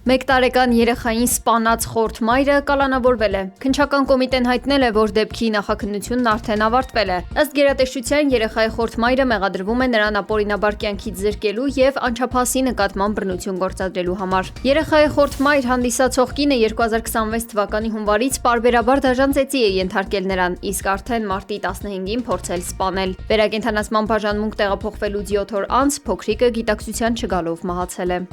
1 տարեկան երեխային սպանած խորթ մայրը կալանավորվել է։ Քննչական կոմիտեն հայտնել է, որ դեպքի նախաքննությունն արդեն ավարտվել է։ Ըստ գերատեսչության երեխայի խորթ մայրը մեղադրվում է նրան ապօրինաբար կյանքից զրկելու եւ անչափահասի նկատմամբ բռնություն գործադրելու համար։ Երեխայի խորթ մայր հանդիսացող կինը 2026 թվականի հունվարից պարբերաբար դաժան ծեծի է ենթարկել նրան, իսկ արդեն մարտի 15-ին փորձել սպանել։ Վերակենդանացման բաժանմունք տեղափոխվելուց 7 օր անց փոքրիկը գիտակցության չգալով մահացել է։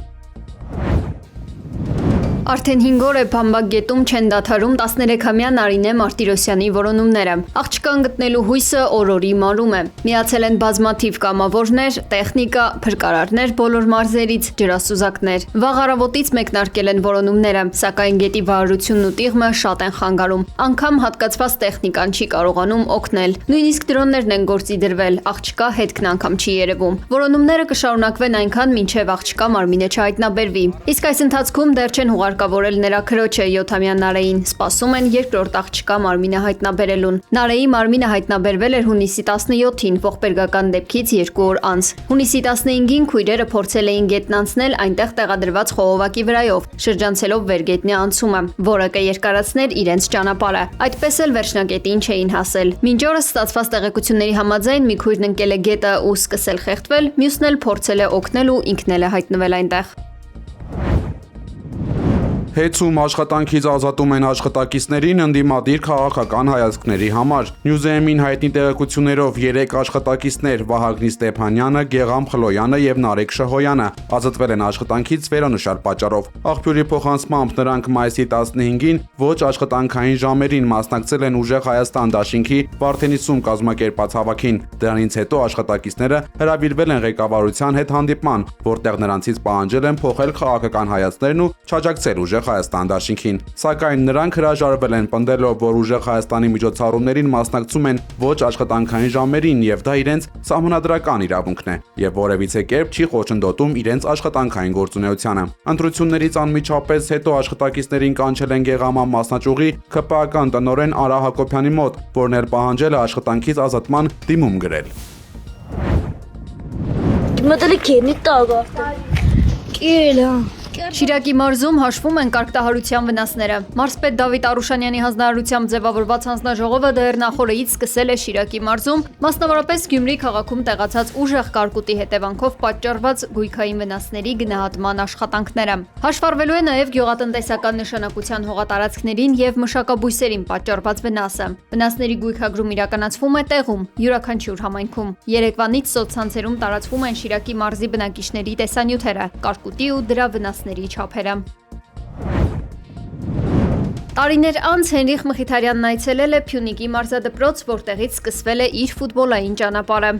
Արդեն 5 օր է Բամբակ գետում չեն դադարում 13-ամյա Նարինե Մարտիրոսյանի որոնումները։ Աղջկան գտնելու հույսը օր-օրի մարում է։ Միացել են բազմաթիվ կամավորներ, տեխնիկա, փրկարարներ բոլոր մարզերից, ջրասուզակներ։ Վաղ առավոտից մեկնարկել են որոնումները, սակայն գետի վարարությունն ու տիղմը շատ են խանգարում։ Անգամ հատկացված տեխնիկան չի կարողանում օգնել։ Նույնիսկ դրոններն են գործի դրվել, աղջկա հետքն անգամ չի երևում։ Որոնումները կշարունակվեն այնքան, մինչև աղջկա մարմինը չհայտնաբերվի։ Իսկ այս ընթացքում դեռ չեն հուղարկավորել նրա քրոջը 7-ամյա Նարեին, սպասում են երկրորդ աղջկա մարմինը հայտնաբերելուն։ Նարեի մարմինը հայտնաբերվել էր հունիսի 17-ին, ողբերգական դեպքից 2 օր անց։ Հունիսի 15-ին քույրերը փորձել էին գետն անցնել այնտեղ տեղադրված խողովակի վրայով, շրջանցելով վերգետնյա անցումը, որը կերկարացներ իրենց ճանապարհը։ Այդպես էլ վերջնակետին չէին հասել։ Մինչ օրս ստացված տեղեկությունների համաձայն մի քույրն ընկել է գետը ու սկսել խեղդվել, մյուսն էլ փորձել է օգնել ու ինքն էլ է հայտնվել այնտեղ։ Հեծում աշխատանքից ազատում են աշխատակիցներին ընդդիմադիր քաղաքական հայացքների համար։ Նյուզեեմին հայտնի տեղեկություններով 3 աշխատակիցներ՝ Վահագնի Ստեփանյանը, Գեգամ Խլոյանը եւ Նարեկ Շահոյանը ազատվել են աշխատանքից վերոնշյալ պատճառով։ Աղբյուրի փոխանցմամբ նրանք մայիսի 15-ին ոչ աշխատանքային ժամերին մասնակցել են Ուժեղ Հայաստան դաշինքի Վարդենիսում կազմակերպած հավաքին։ Դրանից հետո աշխատակիցները հրավիրվել են ղեկավարության հետ հանդիպման, որտեղ նրանցից պահանջել են փոխել քաղաքական հայացքներն ու չաջակցել Ուժեղ Հայաստան դաշինքին, սակայն նրանք հրաժարվել են, պնդելով, որ Ուժեղ Հայաստանի միջոցառումներին մասնակցում են ոչ աշխատանքային ժամերին եւ դա իրենց սահմանադրական իրավունքն է եւ որևիցե կերպ չի խոչընդոտում իրենց աշխատանքային գործունեությանը։ Ընտրություններից անմիջապես հետո աշխատակիցներին կանչել են Գեղամա մասնաճյուղի ՔՊԱ-ական տնօրեն Արա Հակոբյանի մոտ, որն էլ պահանջել է աշխատանքից ազատման դիմում գրել։ Շիրակի մարզում հաշվում են կարգտահարության վնասները։ Մարզպետ Դավիթ Արուշանյանի հանձնարարությամբ ձևավորված հանձնաժողովը դեռ նախօրեից սկսել է Շիրակի մարզում, մասնավորապես Գյումրի քաղաքում տեղացած ուժեղ կարկուտի հետևանքով պատճառված գույքային վնասների գնահատման աշխատանքները։ Հաշվառվելու է նաև գյուղատնտեսական նշանակության հողատարածքներին եւ մշակաբույսերին պատճառված վնասը։ Վնասների գույքագրում իրականացվում է տեղում, յուրաքանչյուր համայնքում։ Երեկվանից սոցցանցերում տարածվում են Շիրակի մարզի բնակիչների տեսանյութերը, կարկուտի ու դրա վնասների չափերը։ Տարիներ անց Հենրիխ Մխիթարյանն այցելել է Փյունիկի մարզադպրոց, որտեղից սկսվել է իր ֆուտբոլային ճանապարհը։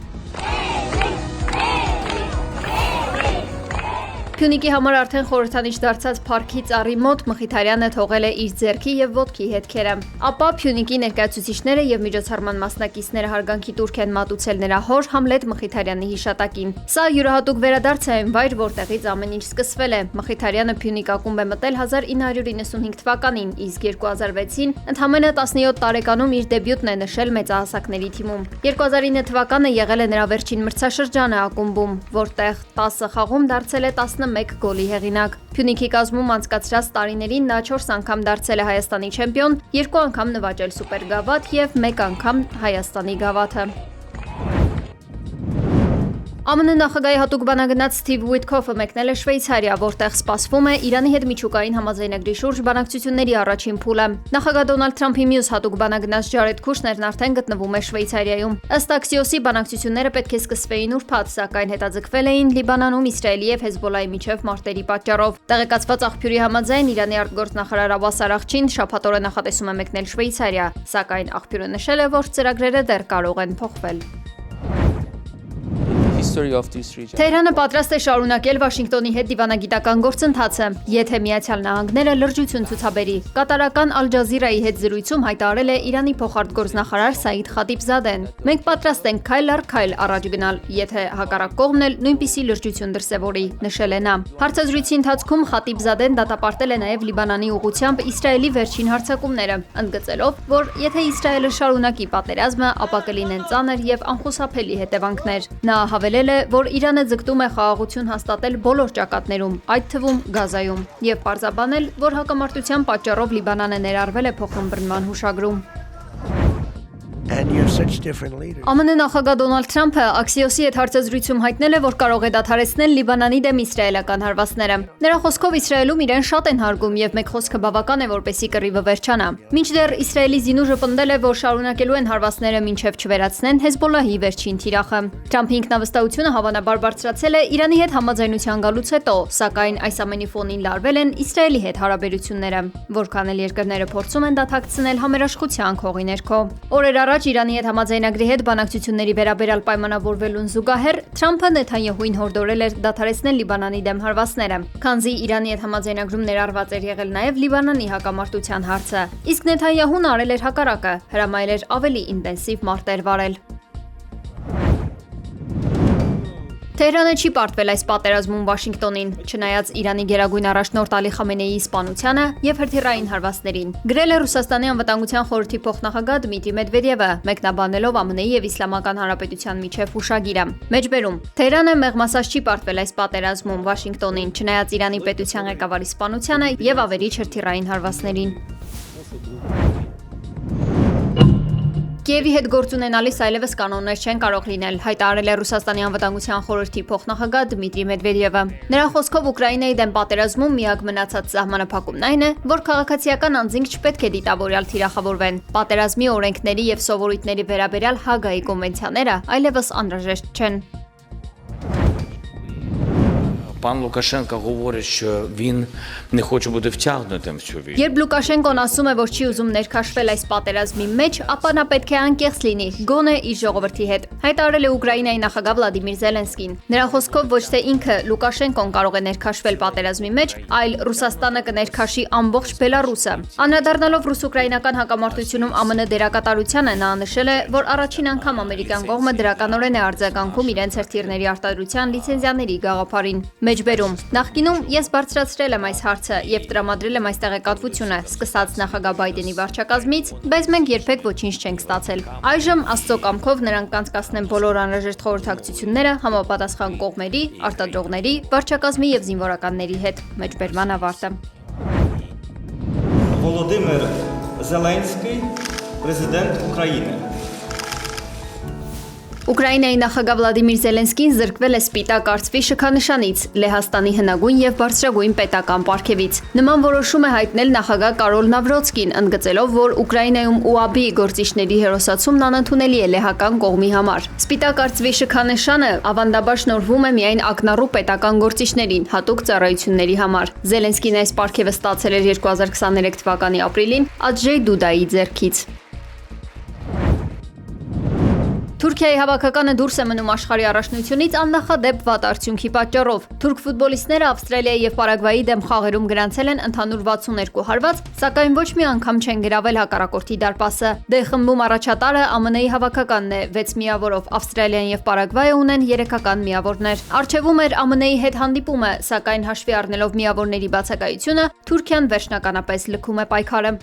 Փյունիկի համար արդեն խորհրդանիշ դարձած Փարքի ծառի մոտ Մխիթարյանը թողել է իր ձեռքի եւ ոտքի հետքերը։ Ապա Փյունիկի ներկայացուցիչները եւ միջոցառման մասնակիցները հարգանքի տուրք են մատուցել նրա հոր Համլետ Մխիթարյանի հիշատակին։ Սա յուրահատուկ վերադարձ է այն վայր, որտեղից ամեն ինչ սկսվել է։ Մխիթարյանը Փյունիկ ակումբ է մտել 1995 թվականին, իսկ 2006-ին ընդամենը 17 տարեկանում իր դեբյուտն է նշել մեծահասակների թիմում։ 2009 թվականը եղել է նրա վերջին մրցաշրջանը ակումբում, որտեղ 10 խաղում դարձել է 11 գոլի հեղինակ։ Փյունիկի կազմում անցկացրած տարիներին նա 4 անգամ դարձել է Հայաստանի չեմպիոն, 2 անգամ նվաճել սուպերգավաթ եւ 1 անգամ Հայաստանի գավաթը։ ԱՄՆ նախագահի հատուկ բանագնաց Սթիվ Ուիթքոֆը մեկնել է Շվեյցարիա, որտեղ սպասվում է Իրանի հետ միջուկային համաձայնագրի շուրջ բանակցությունների առաջին փուլը։ Նախագահ Դոնալդ Թրամփի մյուս հատուկ բանագնաց Ջարեդ Քուշներն արդեն գտնվում է Շվեյցարիայում։ Ըստ Axios-ի բանակցությունները պետք է սկսվեին ուրբաթ, սակայն հետաձգվել էին Լիբանանում Իսրայելի եւ Հեզբոլայի միջև մարտերի պատճառով։ Տեղեկացված աղբյուրի համաձայն Իրանի արտգործնախարար Աբաս Արաղչին շաբաթօրը նախատեսում է մեկնել Շվեյցարիա, սակայն աղբյուրը նշել է, որ ծրագրերը դեռ կարող են փոխվել։ Թեհրանը պատրաստ է շարունակել Վաշինգտոնի հետ դիվանագիտական գործընթացը, եթե Միացյալ Նահանգները լրջություն ցուցաբերի։ Կատարական Ալ Ջազիրայի հետ զրույցում հայտարարել է Իրանի փոխարտգործնախարար Սաիդ Խաթիբզադեն։ Մենք պատրաստ ենք քայլ առ քայլ առաջ գնալ, եթե հակառակ կողմն էլ նույնպիսի լրջություն դրսևորի, նշել է նա։ Հարցազրույցի ընթացքում Խաթիբզադեն դատապարտել է նաև Լիբանանի ուղղությամբ Իսրայելի վերջին հարձակումները, ընդգծելով, որ եթե Իսրայելը շարունակի պատերազմը, ապա կլինեն ծանր եւ անխուսափելի հետևանքներ։ Նա հավելել հայտարարել է, որ Իրանը ձգտում է խաղաղություն հաստատել բոլոր ճակատներում, այդ թվում Գազայում, եւ պարզաբանել, որ հակամարտության պատճառով Լիբանանը ներառվել է փոխըմբռնման հուշագրում։ ԱՄՆ նախագահ Դոնալդ Թրամփը Axios-ի հետ հարցազրույցում հայտնել է, որ կարող է դադարեցնել Լիբանանի դեմ իսրայելական հարվածները։ Նրա խոսքով Իսրայելում իրեն շատ են հարգում եւ մեկ խոսքը բավական է, որպեսզի կռիվը վերջանա։ Մինչդեռ Իսրայելի զինուժը պնդել է, որ շարունակելու են հարվածները մինչև չվերացնեն Հեզբոլլահի վերջին թիրախը։ Թրամփի ինքնավստահությունը հավանաբար բարձրացել է Իրանի հետ համաձայնության գալուց հետո, սակայն այս ամենի ֆոնին լարվել են Իսրայելի հետ հարաբերությունները, որքան էլ երկրները փորձում են դադարեցնել համերաշխության քողի ներքո։ Օրեր առաջ Իրանի հետ համաձայնագրի հետ բանակցությունների վերաբերյալ պայմանավորվելուն զուգահեռ Թրամփը Նեթանյահուին հորդորել էր դադարեցնել Լիբանանի դեմ հարվածները, քանզի Իրանի հետ համաձայնագրում ներառված էր եղել նաև Լիբանանի հակամարտության հարցը։ Իսկ Նեթանյահուն արել էր հակառակը, հրամայել էր ավելի ինտենսիվ մարտեր վարել։ Թեհրանը չի պարտվել այս պատերազմում Վաշինգտոնին, չնայած Իրանի գերագույն առաջնորդ Ալի Խամենեիի սպանությանը եւ հրթիռային հարվածներին։ Գրել է Ռուսաստանի անվտանգության խորհրդի փոխնախագահ Դմիտրի Մեդվեդևը, մեկնաբանելով ԱՄՆ-ի եւ Իսլամական Հանրապետության միջև հուշագիրը։ Մեջբերում Թեհրանը մեղմասած չի պարտվել այս պատերազմում Վաշինգտոնին, չնայած Իրանի պետության ղեկավարի սպանությանը եւ ավերիչ հրթիռային հարվածներին։ Կիևի հետ գործ ունենալիս այլևս կանոններ չեն կարող լինել, հայտարարել է Ռուսաստանի անվտանգության խորհրդի փոխնախագահ Դմիտրի Մեդվեդևը։ Նրա խոսքով Ուկրաինայի դեմ պատերազմում միակ մնացած սահմանափակումն այն է, որ քաղաքացիական անձինք չպետք է դիտավորյալ թիրախավորվեն։ Պատերազմի օրենքների եւ սովորույթների վերաբերյալ Հագայի կոնվենցիաները այլևս անհրաժեշտ չեն։ Пан Лукашенко говорить, що він не хоче бути втягнутим в цю війну. Երբ Լուկաշենկոն ասում է, որ չի ուզում ներքաշվել այս պատերազմի մեջ, ապա նա պետք է անկեղծ լինի, գոնե իր ժողովրդի հետ։ Հայտարարել է Ուկրաինայի նախագահ Վլադիմիր Զելենսկին։ Նրա խոսքով ոչ թե ինքը Լուկաշենկոն կարող է ներքաշվել պատերազմի մեջ, այլ Ռուսաստանը կներքաշի ամբողջ Բելարուսը։ Անդրադառնալով ռուս-ուկրաինական հակամարտությունում ԱՄՆ դերակատարությանը, նա նշել է, որ առաջին անգամ ամերիկյան կողմը դրականորեն է արձագանքում իրենց հրթիռների արտադրության լիցենզիաների գաղափարին։ Մեջբերում նախկինում ես բարձրացրել եմ այս հարցը եւ տրամադրել եմ այս տեղեկատվությունը, սկսած նախագահ Բայդենի վարչակազմից, բայց մենք երբեք ոչինչ չենք ստացել։ Այժմ Աստծո կամքով նրանք կանցկացնեն բոլոր անհրաժեշտ խորհրդակցությունները համապատասխան կողմերի, արտադրողների, վարչակազմի եւ զինվորականների հետ։ Մեջբերման ավարտը։ Володимир Зеленський, президент України. Ուկրաինայի նախագահ Վլադիմիր Զելենսկին զրկվել է Սպիտակ արծվի շքանշանից, Լեհաստանի հնագույն եւ բարձրագույն պետական պարգևից։ Նման որոշում է հայտնել նախագահ Կարոլ Նավրոցկին, ընդգծելով, որ Ուկրաինայում ՈՒԱԲ-ի գործիչների հերոսացումն անընդունելի է լեհական կողմի համար։ Սպիտակ արծվի շքանշանը ավանդաբար շնորհվում է միայն ակնառու պետական գործիչներին հատուկ ծառայությունների համար։ Զելենսկին այս պարգևը ստացել էր 2023 թվականի ապրիլին Աջեյ Դուդայի ձեռքից։ Թուրքիայի հավաքականը դուրս է մնում աշխարհի առաջնությունից աննախադեպ վատ արդյունքի պատճառով։ Թուրք ֆուտբոլիստները Ավստրալիայի եւ Պարագվայի դեմ խաղերում գրանցել են ընդհանուր 62 հարված, սակայն ոչ մի անգամ չեն գրավել հակառակորդի դարպասը։ Դե խմբում առաջատարը ԱՄՆ-ի հավաքականն է, 6 միավորով, Ավստրալիան եւ Պարագվայը ունեն 3-ական միավորներ։ Արչեվում էր ԱՄՆ-ի հետ հանդիպումը, սակայն հաշվի առնելով միավորների բացակայությունը, Թուրքիան վերջնականապես լքում է պայքարը։